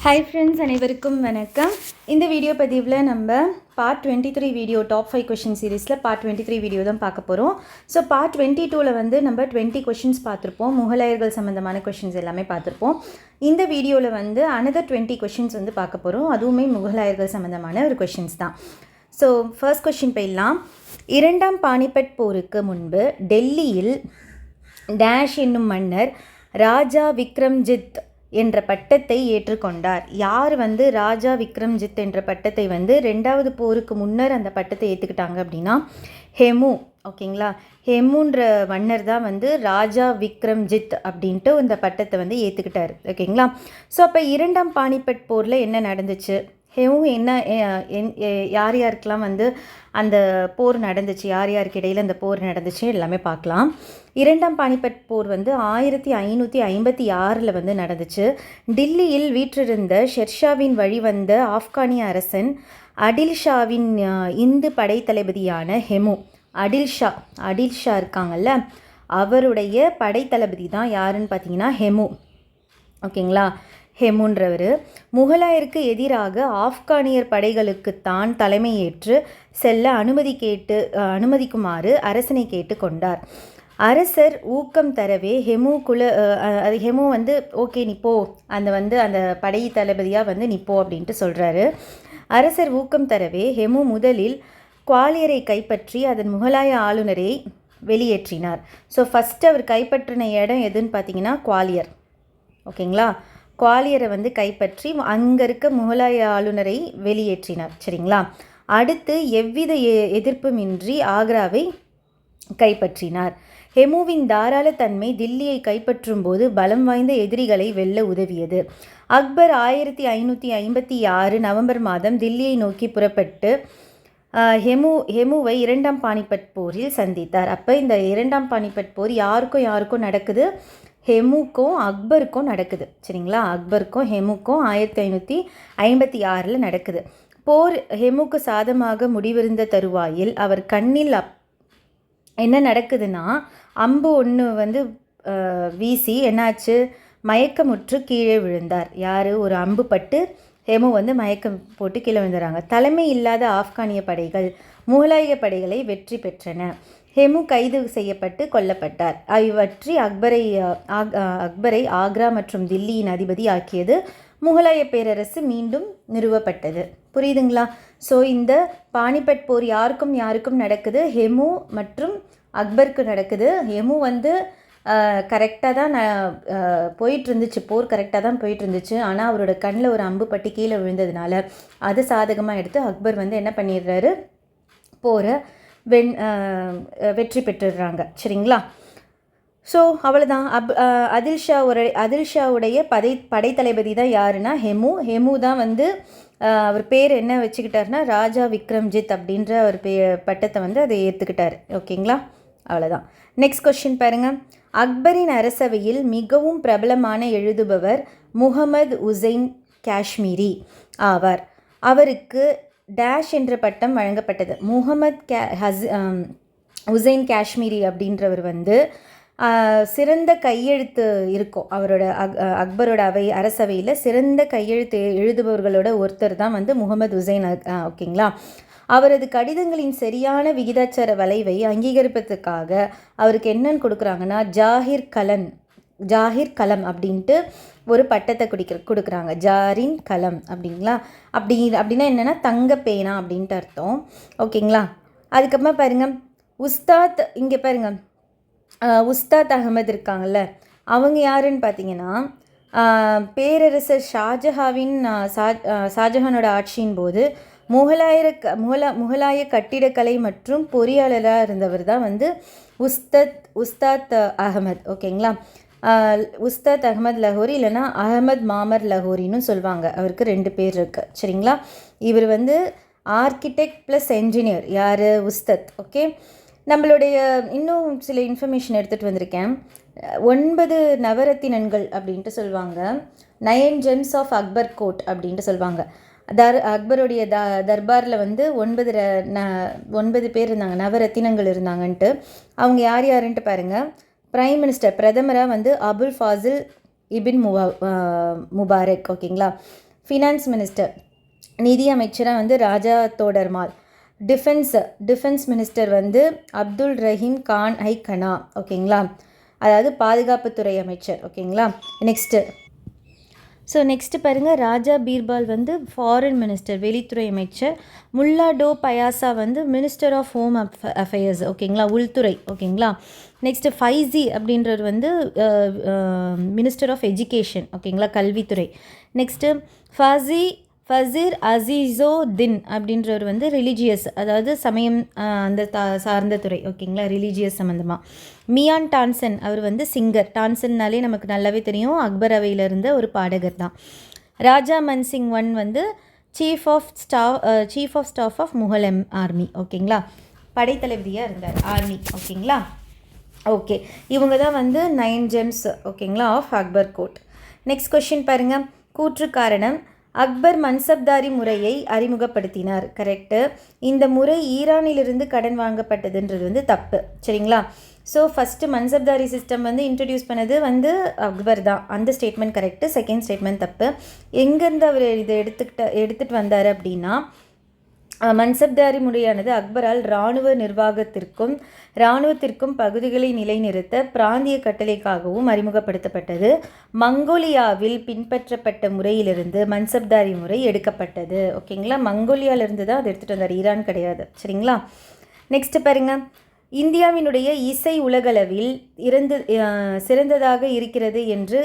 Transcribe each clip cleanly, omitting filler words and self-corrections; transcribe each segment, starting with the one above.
Hi friends, அனைவருக்கும் வணக்கம். இந்த வீடியோ பதிவில் நம்ம பார்ட் 23 வீடியோ டாப் 5 கொஷின் சீரீஸில் பார்ட் 23 வீடியோ தான் பார்க்க போகிறோம். ஸோ பார்ட் 22ல் வந்து நம்ம 20 கொஷின்ஸ் பார்த்துருப்போம். முகலாயர்கள் சம்மந்தமான கொஷின்ஸ் எல்லாமே பார்த்துருப்போம். இந்த வீடியோவில் வந்து another 20 கொஷின்ஸ் வந்து பார்க்க போகிறோம். அதுவுமே முகலாயர்கள் சம்மந்தமான ஒரு கொஷின்ஸ் தான். ஸோ ஃபர்ஸ்ட் கொஷின் போயிடலாம். இரண்டாம் பானிபட் போருக்கு முன்பு டெல்லியில் டேஷ் என்னும் மன்னர் ராஜா விக்ரம்ஜித் என்ற பட்டத்தை ஏற்றுக்கொண்டார். யார் வந்து ராஜா விக்ரம்ஜித் என்ற பட்டத்தை வந்து ரெண்டாவது போருக்கு முன்னர் அந்த பட்டத்தை ஏற்றுக்கிட்டாங்க அப்படின்னா ஹெமு. ஓகேங்களா, ஹெமுன்ற மன்னர் தான் வந்து ராஜா விக்ரம்ஜித் அப்படின்ட்டு இந்த பட்டத்தை வந்து ஏற்றுக்கிட்டார். ஓகேங்களா, ஸோ அப்போ இரண்டாம் பானிபட் போரில் என்ன நடந்துச்சு, ஹெமு என்ன யார் யாருக்கெல்லாம் வந்து அந்த போர் நடந்துச்சு, யார் யாருக்கு இடையில் அந்த போர் நடந்துச்சு எல்லாமே பார்க்கலாம். இரண்டாம் பானிபட் போர் வந்து 1556 வந்து நடந்துச்சு. டில்லியில் வீற்றிருந்த ஷெர்ஷாவின் வழி வந்த ஆப்கானிய அரசன் அடில்ஷாவின் இந்து படை தளபதியான ஹெமு, அடில்ஷா இருக்காங்கல்ல, அவருடைய படைத்தளபதி தான் யாருன்னு பார்த்தீங்கன்னா ஹெமு. ஓகேங்களா, ஹெமுன்றவர் முகலாயருக்கு எதிராக ஆப்கானியர் படைகளுக்கு தான் தலைமையேற்று செல்ல அனுமதிக்குமாறு அரசனை கேட்டு கொண்டார். அரசர் ஊக்கம் தரவே ஹெமு வந்து ஓகே நீ போ, அந்த படை தளபதியாக வந்து நீ போ அப்படின்ட்டு சொல்கிறாரு. அரசர் ஊக்கம் தரவே ஹெமு முதலில் குவாலியரை கைப்பற்றி அதன் முகலாய ஆளுநரை வெளியேற்றினார். ஸோ ஃபஸ்ட்டு அவர் கைப்பற்றின இடம் எதுன்னு பார்த்தீங்கன்னா குவாலியர். ஓகேங்களா, குவாலியரை வந்து கைப்பற்றி அங்கே இருக்க முகலாய ஆளுநரை வெளியேற்றினார். சரிங்களா, அடுத்து எவ்வித எதிர்ப்புமின்றி ஆக்ராவை கைப்பற்றினார். ஹெமுவின் தாராள தன்மை தில்லியை கைப்பற்றும் போது பலம் வாய்ந்த எதிரிகளை வெல்ல உதவியது. அக்பர் 1556 நவம்பர் மாதம் தில்லியை நோக்கி புறப்பட்டு ஹெமுவை இரண்டாம் பானிபட் போரில் சந்தித்தார். அப்போ இந்த இரண்டாம் பானிபட் போர் யாருக்கும் நடக்குது, ஹெமுக்கும் அக்பருக்கும் நடக்குது. சரிங்களா, அக்பருக்கும் ஹெமுக்கும் 1556 நடக்குது. போர் ஹெமுக்கு சாதமாக முடிவிருந்த தருவாயில் அவர் கண்ணில் என்ன நடக்குதுன்னா அம்பு ஒன்று வந்து வீசி என்னாச்சு, மயக்கமுற்று கீழே விழுந்தார். யார், ஒரு அம்பு பட்டு ஹெமு வந்து மயக்கம் போட்டு கீழே விழுந்துறாங்க. தலைமை இல்லாத ஆப்கானிய படைகள் முகலாய படைகளை வெற்றி பெற்றன. ஹெமு கைது செய்யப்பட்டு கொல்லப்பட்டார். இவற்றி அக்பரை ஆக்ரா மற்றும் தில்லியின் அதிபதி ஆக்கியது. முகலாய பேரரசு மீண்டும் நிறுவப்பட்டது. புரியுதுங்களா? ஸோ இந்த பானிபட் போர் யாருக்கும் நடக்குது, ஹெமு மற்றும் அக்பருக்கு நடக்குது. ஹெமு வந்து கரெக்டாக தான் போயிட்டு இருந்துச்சு, போர் கரெக்டாக தான் போயிட்டு இருந்துச்சு. ஆனால் அவரோட கண்ணில் ஒரு அம்பு பட்டு கீழே விழுந்ததுனால அது சாதகமாக எடுத்து அக்பர் வந்து என்ன பண்ணிடுறாரு, போரை வெற்றி பெற்றுடுறாங்க. சரிங்களா, ஸோ அவ்வளோதான். அதில்ஷாவுடைய படைத்தளபதி தான் யாருன்னா ஹெமு தான் வந்து அவர் பேர் என்ன வச்சுக்கிட்டாருன்னா ராஜா விக்ரம்ஜித் அப்படின்ற ஒரு பட்டத்தை வந்து அதை ஏற்றுக்கிட்டார். ஓகேங்களா, அவ்வளோதான். நெக்ஸ்ட் கொஸ்டின் பாருங்கள். அக்பரின் அரசவையில் மிகவும் பிரபலமான எழுதுபவர் முகமது உசைன் காஷ்மீரி ஆவார். அவருக்கு டேஷ் என்ற பட்டம் வழங்கப்பட்டது. உசைன் காஷ்மீரி அப்படின்றவர் வந்து சிறந்த கையெழுத்து இருக்கும் அவரோட அக்பரோட அரசவையில் சிறந்த கையெழுத்து எழுதுபவர்களோட ஒருத்தர் தான் வந்து முகமது உசைன். ஓகேங்களா, அவரது கடிதங்களின் சரியான விகிதாச்சார வளைவை அங்கீகரிப்பதற்காக அவருக்கு என்னன்னு கொடுக்குறாங்கன்னா ஜாகிர் கலம் அப்படின்ட்டு ஒரு பட்டத்தை கொடுக்குறாங்க. ஜாரின் கலம் அப்படிங்களா, அப்படின்னா என்னென்னா தங்க பேனா அப்படின்ட்டு அர்த்தம். ஓகேங்களா, அதுக்கப்புறமா பாருங்கள் உஸ்தாத், இங்கே பாருங்கள் உஸ்தாத் அகமது இருக்காங்கல்ல, அவங்க யாருன்னு பார்த்தீங்கன்னா பேரரசர் ஷாஜஹானோட ஆட்சியின் போது முகலாய கட்டிடக்கலை மற்றும் பொறியாளராக இருந்தவர் தான் வந்து உஸ்தாத் அகமது. ஓகேங்களா, உஸ்தாத் அகமது லஹோரி இல்லைனா அகமது மாமர் லஹோரின்னு சொல்லுவாங்க. அவருக்கு 2 பேர் இருக்குது. சரிங்களா, இவர் வந்து ஆர்கிடெக்ட் ப்ளஸ் என்ஜினியர். யார், உஸ்தாத். ஓகே, நம்மளுடைய இன்னும் சில இன்ஃபர்மேஷன் எடுத்துகிட்டு வந்திருக்கேன். 9 நவரத்தினன்கள் அப்படின்ட்டு சொல்லுவாங்க. 9 ஜெம்ஸ் ஆஃப் அக்பர் கோட் அப்படின்ட்டு சொல்லுவாங்க. அக்பருடைய தர்பாரில் வந்து 9 பேர் இருந்தாங்க, நவரத்தினங்கள் இருந்தாங்கன்ட்டு. அவங்க யாருன்ட்டு பாருங்கள். பிரைம் மினிஸ்டர் பிரதமராக வந்து அபுல் ஃபாசில் இபின் முபாரக். ஓகேங்களா, ஃபினான்ஸ் மினிஸ்டர் நிதி அமைச்சராக வந்து ராஜா தோடர்மால். டிஃபென்ஸ் மினிஸ்டர் வந்து அப்துல் ரஹீம் கான் ஐ கனா. ஓகேங்களா, அதாவது பாதுகாப்புத்துறை அமைச்சர். ஓகேங்களா, நெக்ஸ்ட்டு பாருங்கள், ராஜா பீர்பால் வந்து ஃபாரின் மினிஸ்டர், வெளித்துறை அமைச்சர். முல்லா டோ பயாசா வந்து மினிஸ்டர் ஆஃப் ஹோம் அஃபேர்ஸ். ஓகேங்களா, உள்துறை. ஓகேங்களா, நெக்ஸ்ட்டு ஃபைசி அப்படின்றவர் வந்து மினிஸ்டர் ஆஃப் எஜுகேஷன். ஓகேங்களா, கல்வித்துறை. நெக்ஸ்ட்டு ஃபசீர் அசீஸோ தின் அப்படின்றவர் வந்து ரிலீஜியஸ், அதாவது சமயம் அந்த சார்ந்த துறை. ஓகேங்களா, ரிலீஜியஸ் சம்மந்தமாக. மியான் டான்சன் அவர் வந்து சிங்கர். டான்சன்னாலே நமக்கு நல்லாவே தெரியும், அக்பர் அவையில் இருந்த ஒரு பாடகர் தான். ராஜா மன்சிங் ஒன் வந்து chief of staff of Mughal army. ஓகேங்களா, படைத்தளபதியாக இருந்தார் ஆர்மி. ஓகேங்களா, ஓகே, இவங்க தான் வந்து 9 ஜெம்ஸ். ஓகேங்களா, of Akbar court. Next question பாருங்கள், கூற்று காரணம். அக்பர் மன்சப்தாரி முறையை அறிமுகப்படுத்தினார். கரெக்டு. இந்த முறை ஈரானிலிருந்து கடன் வாங்கப்பட்டதுன்றது வந்து தப்பு. சரிங்களா, ஸோ ஃபஸ்ட்டு மன்சப்தாரி சிஸ்டம் வந்து இன்ட்ரடியூஸ் பண்ணது வந்து அக்பர் தான். அந்த ஸ்டேட்மெண்ட் கரெக்டு. செகண்ட் ஸ்டேட்மெண்ட் தப்பு. எங்கேருந்து அவர் இதை எடுத்துகிட்டு வந்தார் அப்படின்னா, மன்சப்தாரி முறையானது அக்பரால் இராணுவத்திற்கும் பகுதிகளை நிலைநிறுத்த பிராந்திய கட்டளைக்காகவும் அறிமுகப்படுத்தப்பட்டது. மங்கோலியாவில் பின்பற்றப்பட்ட முறையிலிருந்து மன்சப்தாரி முறை எடுக்கப்பட்டது. ஓகேங்களா, மங்கோலியாவிலிருந்து தான் அதை எடுத்துகிட்டு வந்தார், ஈரான் கிடையாது. சரிங்களா, நெக்ஸ்ட்டு பாருங்கள், இந்தியாவினுடைய இசை உலகளவில் சிறந்ததாக இருக்கிறது என்று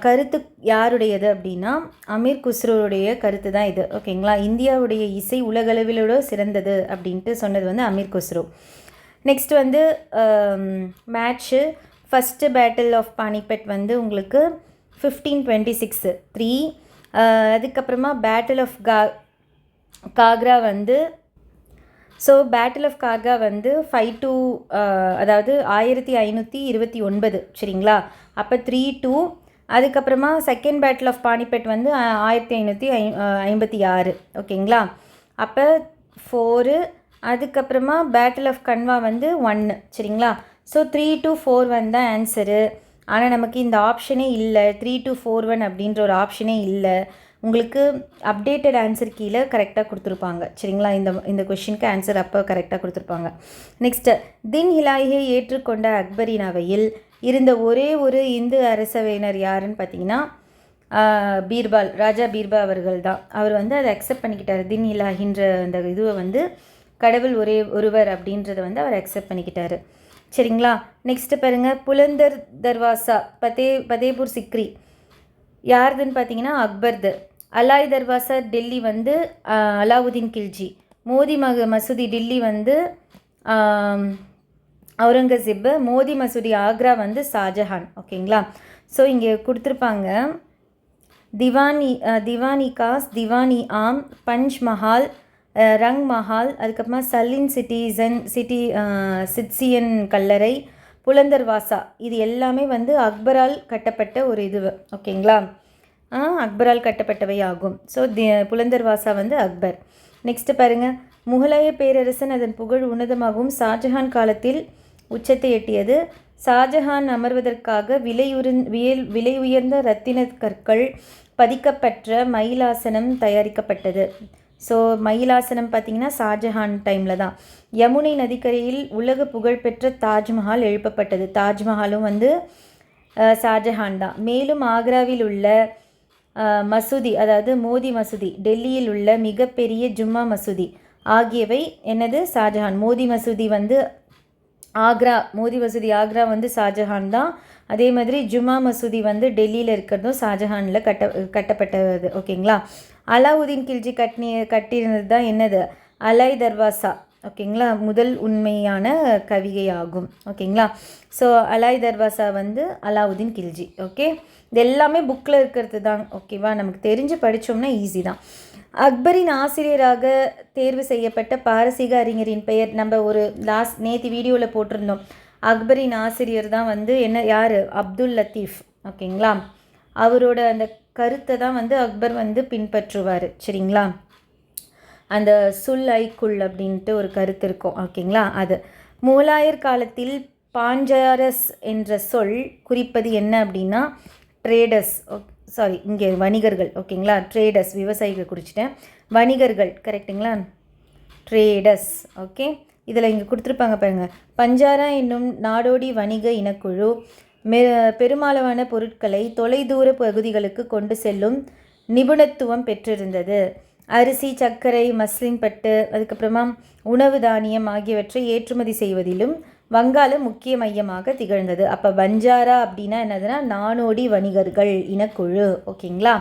கருத்து யாருடையது அப்படின்னா அமீர் குஸ்ரோவுடைய கருத்து தான் இது. ஓகேங்களா, இந்தியாவுடைய இசை உலகளவிலோட சிறந்தது அப்படின்ட்டு சொன்னது வந்து அமீர் குஸ்ரோ. நெக்ஸ்ட் வந்து match first battle of Panipat வந்து உங்களுக்கு 1526 3. அதுக்கப்புறமா பேட்டில் ஆஃப் காக்ரா வந்து பேட்டில் ஆஃப் கார்கா வந்து 5-2, அதாவது 1529. சரிங்களா, அப்போ 3-2. அதுக்கப்புறமா செகண்ட் பேட்டில் ஆஃப் பானிபட் வந்து 1556. ஓகேங்களா, அப்போ 4. அதுக்கப்புறமா பேட்டில் ஆஃப் கன்வா வந்து 1. சரிங்களா, ஸோ 3-4 வந்து ஆன்சரு. ஆனால் நமக்கு இந்த ஆப்ஷனே இல்லை, 3-4-1 அப்படின்ற ஒரு ஆப்ஷனே இல்லை. உங்களுக்கு அப்டேட்டட் ஆன்சர் கீழே கரெக்டாக கொடுத்துருப்பாங்க. சரிங்களா, இந்த கொஷினுக்கு ஆன்சர் அப்போ கரெக்டாக கொடுத்துருப்பாங்க. நெக்ஸ்ட்டு, தின் ஹிலாயை ஏற்றுக்கொண்ட அக்பரின் அவையில் இருந்த ஒரே ஒரு இந்து அரசவையினர் யாருன்னு பார்த்தீங்கன்னா பீர்பால், ராஜா பீர்பால் அவர்கள் தான். அவர் வந்து அதை அக்செப்ட் பண்ணிக்கிட்டார். தின் ஹிலாஹின்ற அந்த இதுவை வந்து கடவுள் ஒரே ஒருவர் அப்படின்றத வந்து அவர் அக்செப்ட் பண்ணிக்கிட்டார். சரிங்களா, நெக்ஸ்ட்டு பாருங்கள், புலந்தர் தர்வாசா பதேபூர் சிக்ரி யாருதுன்னு பார்த்தீங்கன்னா அக்பர்து. அலாய் தர்வாசா டெல்லி வந்து அலாவுதீன் கில்ஜி. மோதி மசூதி டெல்லி வந்து அவுரங்கசீப். மோதி மசூதி ஆக்ரா வந்து ஷாஜஹான். ஓகேங்களா, ஸோ இங்கே கொடுத்துருப்பாங்க திவானி காஸ், திவானி ஆம், பஞ்ச் மஹால், ரங் மஹால், அதுக்கப்புறமா சலின் சிட்சியன் கல்லறை, புலந்தர்வாசா. இது எல்லாமே வந்து அக்பரால் கட்டப்பட்ட ஒரு இது. ஓகேங்களா, அக்பரால் கட்டப்பட்டவை ஆகும். ஸோ புலந்தர்வாசா வந்து அக்பர். நெக்ஸ்ட்டு பாருங்கள், முகலாய பேரரசன் அதன் புகழ் உன்னதமாகவும் ஷாஜஹான் காலத்தில் உச்சத்தை எட்டியது. ஷாஜஹான் அமர்வதற்காக விலை உயர்ந்த இரத்தின கற்கள் பதிக்கப்பட்ட மயிலாசனம் தயாரிக்கப்பட்டது. ஸோ மயிலாசனம் பார்த்திங்கன்னா ஷாஜஹான் டைமில் தான். யமுனை நதிக்கரையில் உலக புகழ்பெற்ற தாஜ்மஹால் எழுப்பப்பட்டது. தாஜ்மஹாலும் வந்து ஷாஜஹான் தான். மேலும் ஆக்ராவில் உள்ள மசூதி, அதாவது மோதி மசூதி, டெல்லியில் உள்ள மிகப்பெரிய ஜும்மா மசூதி ஆகியவை என்னது ஷாஜஹான். மோதி மசூதி வந்து ஷாஜஹான் தான். அதே மாதிரி ஜும்மா மசூதி வந்து டெல்லியில் இருக்கிறதும் ஷாஜஹானில் கட்டப்பட்டது. ஓகேங்களா, அலாவுதீன் கில்ஜி கட்டியிருந்தது தான் என்னது அலாய் தர்வாசா. ஓகேங்களா, முதல் உண்மையான கவிகை ஆகும். ஓகேங்களா, ஸோ அலாய் தர்வாசா வந்து அலாவுதீன் கில்ஜி. ஓகே, இது எல்லாமே புக்கில் இருக்கிறது தான். ஓகேவா, நமக்கு தெரிஞ்சு படித்தோம்னா ஈஸி தான். அக்பரின் ஆசிரியராக தேர்வு செய்யப்பட்ட பாரசீக அறிஞரின் பெயர் நம்ம ஒரு நேற்று வீடியோவில் போட்டிருந்தோம். அக்பரின் ஆசிரியர் தான் வந்து யார், அப்துல் லத்தீஃப். ஓகேங்களா, அவரோட அந்த கருத்தை தான் வந்து அக்பர் வந்து பின்பற்றுவார். சரிங்களா, அந்த ஐக்குள் அப்படின்ட்டு ஒரு கருத்து இருக்கும். ஓகேங்களா, அது முகலாயர் காலத்தில் பாஞ்சாரஸ் என்ற சொல் குறிப்பது என்ன அப்படின்னா ட்ரேடர்ஸ். சாரி இங்கே வணிகர்கள் ஓகேங்களா, ட்ரேடர்ஸ் விவசாயிகள் குறிச்சிட்டேன், வணிகர்கள் கரெக்டுங்களா, ட்ரேடர்ஸ். ஓகே, இதில் இங்கே கொடுத்துருப்பாங்க பாருங்கள், பஞ்சாரா என்னும் நாடோடி வணிக இனக்குழு பெருமளவான பொருட்களை தொலைதூர பகுதிகளுக்கு கொண்டு செல்லும் நிபுணத்துவம் பெற்றிருந்தது. அரிசி, சர்க்கரை, மஸ்லின் பட்டு, அதுக்கப்புறமா உணவு தானியம் ஆகியவற்றை ஏற்றுமதி செய்வதிலும் வங்காளம் முக்கிய மையமாக திகழ்ந்தது. அப்போ பஞ்சாரா அப்படின்னா என்னதுன்னா நாடோடி வணிகர்கள் இனக்குழு. ஓகேங்களா.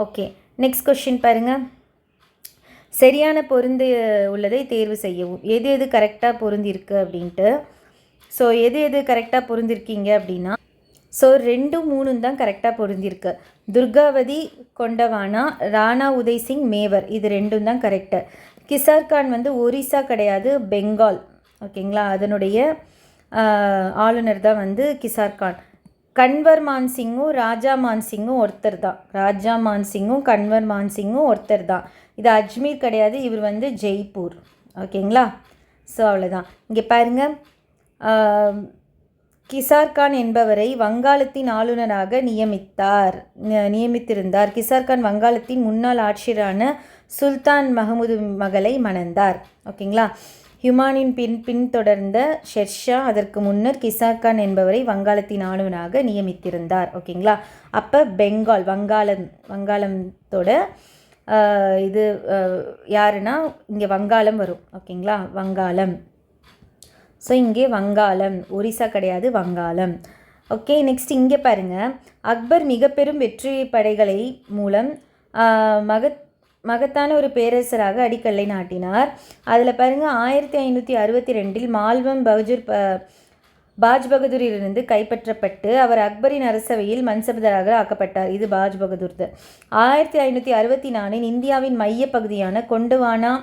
ஓகே, நெக்ஸ்ட் கொஸ்டின் பாருங்கள். சரியான பொருந்து உள்ளதை தேர்வு செய்யவும். எது எது கரெக்டாக பொருந்திருக்கு அப்படின்ட்டு. ஸோ எது எது கரெக்டாக பொருந்திருக்கீங்க அப்படின்னா, ஸோ 2, 3 தான் கரெக்டாக பொருந்திருக்கு. துர்காவதி கொண்டவானா, ராணா உதய் சிங் மேவர், இது 2 தான் கரெக்டு. கிசார்கான் வந்து ஒரிசா கிடையாது, பெங்கால். ஓகேங்களா, அதனுடைய ஆளுநர் தான் வந்து கிசார்கான். கன்வர் மான்சிங்கும் ராஜா மான்சிங்கும் ஒருத்தர் தான். ராஜா மான்சிங்கும் கன்வர் மான்சிங்கும் ஒருத்தர் தான். இது அஜ்மீர் கிடையாது, இவர் வந்து ஜெய்ப்பூர். ஓகேங்களா. ஸோ அவ்வளோதான். இங்கே பாருங்கள், கிசார்கான் என்பவரை வங்காளத்தின் ஆளுநராக நியமித்திருந்தார். கிசார்கான் வங்காளத்தின் முன்னாள் ஆட்சியரான சுல்தான் மஹமூது மகளை மணந்தார். ஓகேங்களா. ஹுமாயூன் பின்தொடர்ந்த ஷெர்ஷா அதற்கு முன்னர் கிசார்கான் என்பவரை வங்காளத்தின் ஆளுநராக நியமித்திருந்தார். ஓகேங்களா. அப்போ பெங்கால் வங்காளத்தோட இது யாருன்னா இங்கே வங்காளம் வரும். ஓகேங்களா, வங்காளம். ஸோ இங்கே வங்காளம், ஒரிசா கிடையாது, வங்காளம். ஓகே, நெக்ஸ்ட் இங்கே பாருங்கள். அக்பர் மிக பெரும் வெற்றி படைகளை மூலம் மகத்தான ஒரு பேரரசராக அடிக்கல்லை நாட்டினார். அதில் பாருங்கள், 1562 மால்வம் பாஜ் பகதூரிலிருந்து கைப்பற்றப்பட்டு அவர் அக்பரின் அரசவையில் மன்சப்தராக ஆக்கப்பட்டார். இது பாஜ் பகதூர். 1564 இந்தியாவின் மைய பகுதியான கொண்டவானா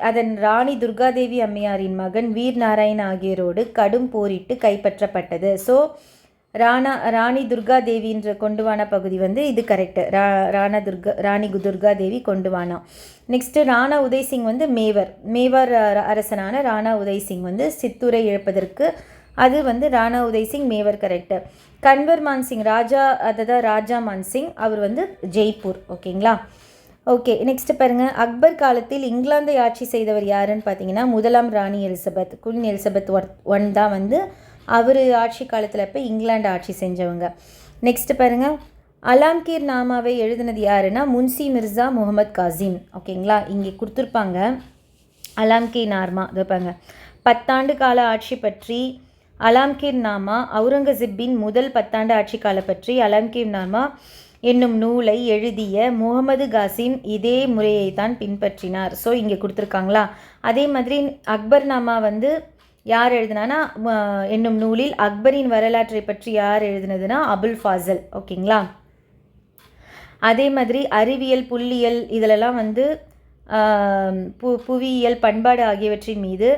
அதன் ராணி துர்காதேவி அம்மையாரின் மகன் வீர் நாராயண் ஆகியோரோடு கடும் போரிட்டு கைப்பற்றப்பட்டது. ஸோ ராணி துர்காதேவின்ற கொண்டுவானா பகுதி வந்து இது கரெக்டு. ராணி துர்காதேவி கொண்டுவானா. நெக்ஸ்ட்டு ராணா உதய் சிங் வந்து மேவார் அரசனான ராணா உதய் சிங் வந்து சித்தூரை இழப்பதற்கு அது வந்து ராணா உதய் சிங் மேவர் கரெக்டு. கன்வர் மான்சிங் ராஜா மான்சிங், அவர் வந்து ஜெய்ப்பூர். ஓகேங்களா. ஓகே, நெக்ஸ்ட் பாருங்கள். அக்பர் காலத்தில் இங்கிலாந்தை ஆட்சி செய்தவர் யாருன்னு பார்த்தீங்கன்னா முதலாம் ராணி எலிசபெத், குயின் எலிசபெத் 1 தான் வந்து அவர் ஆட்சி காலத்தில் இப்போ இங்கிலாந்து ஆட்சி செஞ்சவங்க. நெக்ஸ்ட் பாருங்கள். அலாம்கீர் நாமாவை எழுதினது யாருன்னா முன்சி மிர்சா முகமது காசிம். ஓகேங்களா, இங்கே கொடுத்துருப்பாங்க அலாம்கீர் நாமா. பாருங்க, 10 ஆண்டு கால ஆட்சி பற்றி அலாம்கீர் நாமா, அவுரங்கசீப்பின் முதல் 10 ஆண்டு ஆட்சி காலம் பற்றி அலாம்கீர் நாமா என்னும் நூலை எழுதிய முகமது காசிம் இதே முறையை தான் பின்பற்றினார். ஸோ இங்கே கொடுத்துருக்காங்களா. அதே மாதிரி அக்பர் நாமா வந்து யார் எழுதினானா என்னும் நூலில் அக்பரின் வரலாற்றை பற்றி யார் எழுதினதுன்னா அபுல் ஃபாசல். ஓகேங்களா. அதே மாதிரி அறிவியல், புள்ளியியல் இதிலெல்லாம் வந்து புவியியல், பண்பாடு ஆகியவற்றின் மீது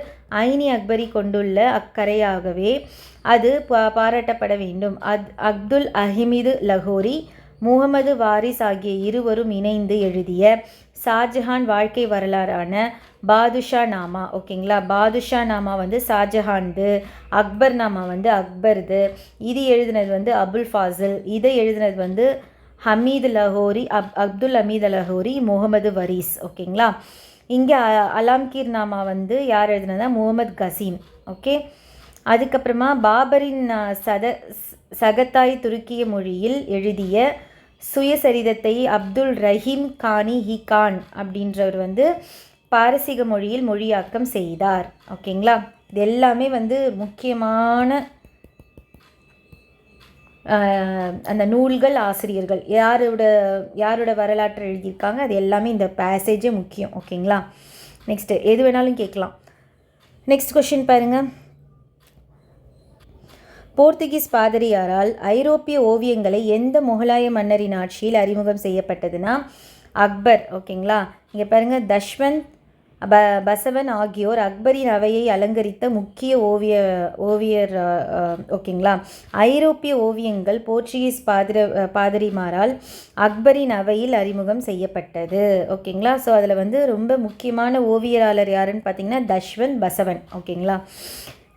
ஐனி அக்பரி கொண்டுள்ள அக்கறையாகவே அது பாராட்டப்பட வேண்டும். அப்துல் அஹ்மீது லஹோரி, முகமது வாரிஸ் ஆகிய இருவரும் இணைந்து எழுதிய ஷாஜஹான் வாழ்க்கை வரலாறான பாதுஷா நாமா. ஓகேங்களா, பாதுஷா நாமா வந்து ஷாஜஹான்து, அக்பர் நாமா வந்து அக்பர்து. இது எழுதினது வந்து அபுல் ஃபாசில், இதை எழுதினது வந்து ஹமீது லஹோரி, அப்துல் ஹமீது லஹோரி, முகமது வரிஸ். ஓகேங்களா. இங்கே அலாம்கீர் நாமா வந்து யார் எழுதினதா முகமது கசீம். ஓகே, அதுக்கப்புறமா பாபரின் சகத்தாய் துருக்கிய மொழியில் எழுதிய சுயசரிதத்தை அப்துல் ரஹீம் கான் அப்படின்றவர் வந்து பாரசீக மொழியில் மொழியாக்கம் செய்தார். ஓகேங்களா. இது எல்லாமே வந்து முக்கியமான அந்த நூல்கள், ஆசிரியர்கள் யாரோட வரலாற்றை எழுதியிருக்காங்க, அது எல்லாமே இந்த பேசேஜே முக்கியம். ஓகேங்களா. நெக்ஸ்ட்டு எது வேணாலும் கேட்கலாம். நெக்ஸ்ட் கொஷின் பாருங்கள். போர்த்துகீஸ் பாதிரியாரால் ஐரோப்பிய ஓவியங்களை எந்த முகலாய மன்னரின் ஆட்சியில் அறிமுகம் செய்யப்பட்டதுன்னா அக்பர். ஓகேங்களா. இங்கே பாருங்கள், தஷ்வந்த் பசவன் ஆகியோர் அக்பரின் அவையை அலங்கரித்த முக்கிய ஓவியர். ஓகேங்களா. ஐரோப்பிய ஓவியங்கள் போர்ச்சுகீஸ் பாதிரிமாரால் அக்பரின் அவையில் அறிமுகம் செய்யப்பட்டது. ஓகேங்களா. ஸோ அதில் வந்து ரொம்ப முக்கியமான ஓவியராளர் யாருன்னு பார்த்தீங்கன்னா தஷ்வந்த் பசவன். ஓகேங்களா.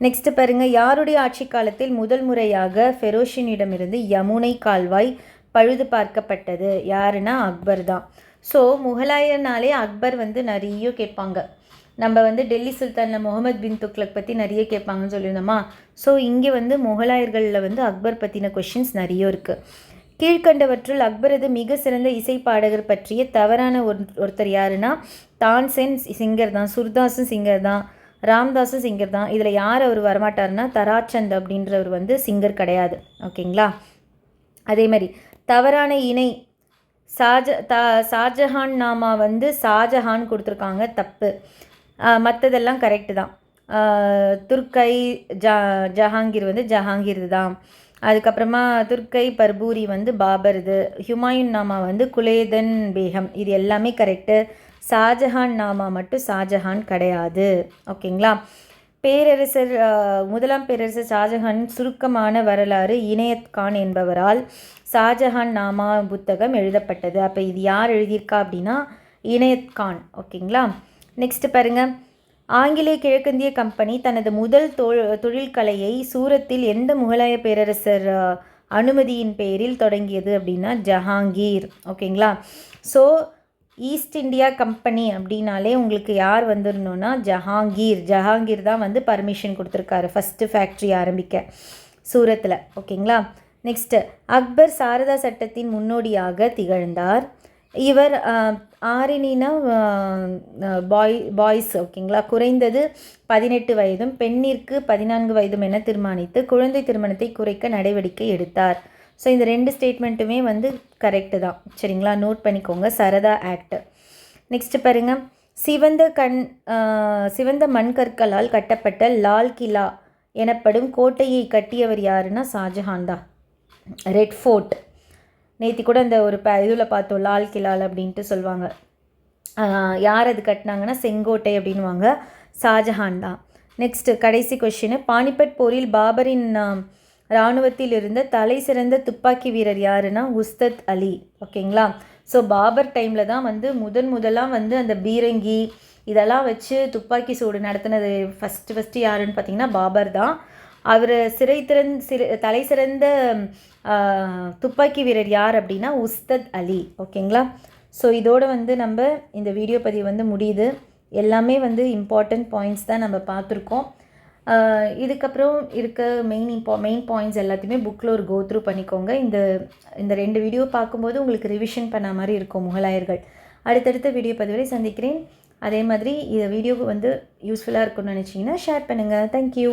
நெக்ஸ்ட்டு பாருங்கள், யாருடைய ஆட்சி காலத்தில் முதல் முறையாக ஃபெரோஷினிடமிருந்து யமுனை கால்வாய் பழுது பார்க்கப்பட்டது யாருன்னா அக்பர் தான். ஸோ முகலாயர்னாலே அக்பர் வந்து நிறைய கேட்பாங்க. நம்ம வந்து டெல்லி சுல்தானில் முகமது பின் துக்ளக் பற்றி நிறைய கேட்பாங்கன்னு சொல்லியிருந்தோமா. ஸோ இங்கே வந்து முகலாயர்களில் வந்து அக்பர் பற்றின கொஷின்ஸ் நிறைய இருக்குது. கீழ்கண்டவற்றுள் அக்பரது மிக சிறந்த இசை பாடகர் பற்றிய தவறான ஒருத்தர் யாருன்னா தான்சென் சிங்கர் தான், சுர்தாஸும் சிங்கர் தான், ராம்தாஸும் சிங்கர் தான். இதில் யார் அவர் வரமாட்டார்னா தராச்சந்த் அப்படின்றவர் வந்து சிங்கர் கிடையாது. ஓகேங்களா. அதே மாதிரி தவறான இணை ஷாஜஹான் நாமா வந்து ஷாஜஹான் கொடுத்துருக்காங்க, தப்பு. மற்றதெல்லாம் கரெக்டு தான். துர்க்கை ஜஹாங்கீர் வந்து ஜஹாங்கீர் தான். அதுக்கப்புறமா துர்க்கை பர்பூரி வந்து பாபர்து. ஹுமாயூன் நாமா வந்து குலேதன் பேகம். இது எல்லாமே கரெக்டு. ஷாஜஹான் நாமா மட்டும் ஷாஜஹான் கிடையாது. ஓகேங்களா. பேரரசர் முதலாம் பேரரசர் ஷாஜஹான் சுருக்கமான வரலாறு இனையத் கான் என்பவரால் ஷாஜஹான் நாமா புத்தகம் எழுதப்பட்டது. அப்போ இது யார் எழுதியிருக்கா அப்படின்னா இனையத் கான். ஓகேங்களா. நெக்ஸ்ட் பாருங்கள். ஆங்கிலேய கிழக்கிந்திய கம்பெனி தனது முதல் தொழில்கலையை சூரத்தில் எந்த முகலாய பேரரசர் அனுமதியின் பேரில் தொடங்கியது அப்படின்னா ஜஹாங்கீர். ஓகேங்களா. ஸோ ஈஸ்ட் இந்தியா கம்பெனி அப்படின்னாலே உங்களுக்கு யார் வந்துடணுன்னா ஜஹாங்கீர் தான் வந்து பர்மிஷன் கொடுத்துருக்காரு ஃபஸ்ட்டு ஃபேக்ட்ரி ஆரம்பிக்க சூரத்தில். ஓகேங்களா. நெக்ஸ்ட்டு அக்பர் சாரதா சட்டத்தின் முன்னோடியாக திகழ்ந்தார். இவர் ஆரினினா பாய்ஸ். ஓகேங்களா. குறைந்தது 18 வயதும் பெண்ணிற்கு 14 வயதும் என தீர்மானித்து குழந்தை திருமணத்தை குறைக்க நடவடிக்கை எடுத்தார். ஸோ இந்த 2 ஸ்டேட்மெண்ட்டுமே வந்து கரெக்டு தான். சரிங்களா. நோட் பண்ணிக்கோங்க. சரதா ஆக்ட். நெக்ஸ்ட் பாருங்கள். சிவந்த மண்கற்களால் கட்டப்பட்ட லால் கிலா எனப்படும் கோட்டையை கட்டியவர் யாருன்னா ஷாஜஹான் தான். ரெட் ஃபோர்ட் நேற்று கூட அந்த ஒரு இதில் பார்த்தோம், லால் கிலால் அப்படின்ட்டு சொல்லுவாங்க. யார் அது கட்டினாங்கன்னா செங்கோட்டை அப்படின்வாங்க, ஷாஜஹான் தான். நெக்ஸ்ட்டு கடைசி கொஷின். பானிபட் போரில் பாபரின் இராணுவத்தில் இருந்த தலை சிறந்த துப்பாக்கி வீரர் யாருன்னா உஸ்தத் அலி. ஓகேங்களா. ஸோ பாபர் டைமில் தான் வந்து முதலாக வந்து அந்த பீரங்கி இதெல்லாம் வச்சு துப்பாக்கி சூடு நடத்தினது ஃபஸ்ட்டு யாருன்னு பார்த்தீங்கன்னா பாபர் தான். அவர் தலை சிறந்த துப்பாக்கி வீரர் யார் அப்படின்னா உஸ்தத் அலி. ஓகேங்களா. ஸோ இதோடு வந்து நம்ம இந்த வீடியோ பதிவு வந்து முடியுது. எல்லாமே வந்து இம்பார்ட்டண்ட் பாயிண்ட்ஸ் தான் நம்ம பார்த்துருக்கோம். இதுக்கப்புறம் இருக்க மெயின் பாயிண்ட்ஸ் எல்லாத்தையுமே புக்கில் ஒரு கோத்ரூ பண்ணிக்கோங்க. இந்த 2 வீடியோ பார்க்கும்போது உங்களுக்கு ரிவிஷன் பண்ண மாதிரி இருக்கும் முகலாயர்கள். அடுத்தடுத்த வீடியோ பதிவுரை சந்திக்கிறேன். அதே மாதிரி இந்த வீடியோ வந்து யூஸ்ஃபுல்லாக இருக்கும்னு நினச்சிங்கன்னா ஷேர் பண்ணுங்கள். தேங்க்யூ.